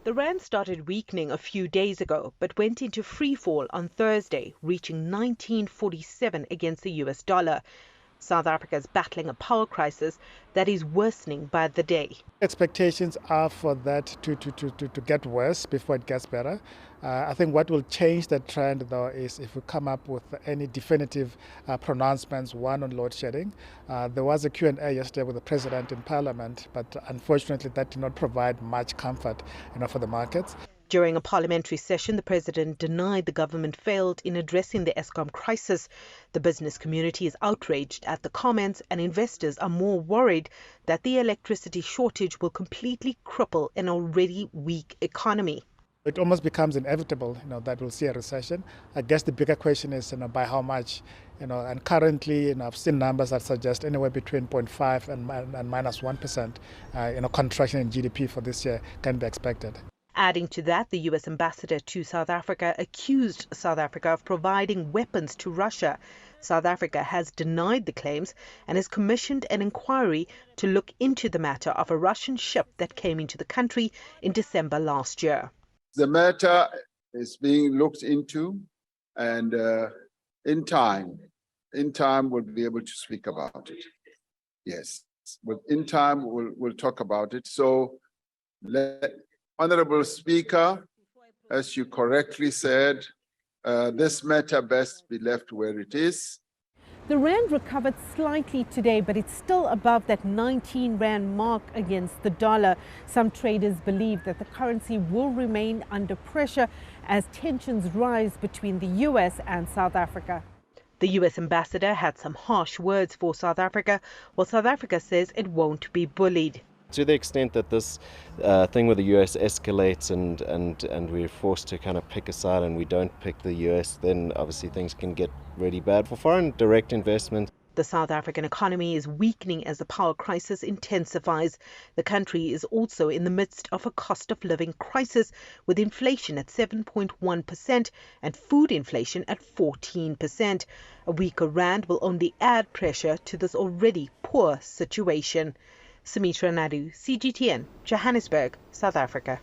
The rand started weakening a few days ago, but went into freefall on Thursday, reaching 1947 against the US dollar. South Africa is battling a power crisis that is worsening by the day. Expectations are for that to get worse before it gets better. I think what will change the trend, though, is if we come up with any definitive pronouncements, one on load shedding. There was a Q&A yesterday with the President in Parliament, but unfortunately that did not provide much comfort for the markets. During a parliamentary session, the president denied the government failed in addressing the Eskom crisis. The business community is outraged at the comments, and investors are more worried that the electricity shortage will completely cripple an already weak economy. It almost becomes inevitable, that we'll see a recession. I guess the bigger question is, by how much, and currently, I've seen numbers that suggest anywhere between 0.5 and minus 1%, contraction in GDP for this year can be expected. Adding to that, the US ambassador to South Africa accused South Africa of providing weapons to Russia. South Africa has denied the claims and has commissioned an inquiry to look into the matter of a Russian ship that came into the country in December last year. The matter is being looked into, and in time we'll be able to speak about it. Yes, in time we'll talk about it. So Honorable Speaker, as you correctly said, this matter best be left where it is. The rand recovered slightly today, but it's still above that 19 rand mark against the dollar. Some traders believe that the currency will remain under pressure as tensions rise between the US and South Africa. The US ambassador had some harsh words for South Africa, while South Africa says it won't be bullied. To the extent that this thing with the US escalates and we're forced to kind of pick a side and we don't pick the US, then obviously things can get really bad for foreign direct investment. The South African economy is weakening as the power crisis intensifies. The country is also in the midst of a cost of living crisis, with inflation at 7.1% and food inflation at 14%. A weaker rand will only add pressure to this already poor situation. Sumitra Nadu, CGTN, Johannesburg, South Africa.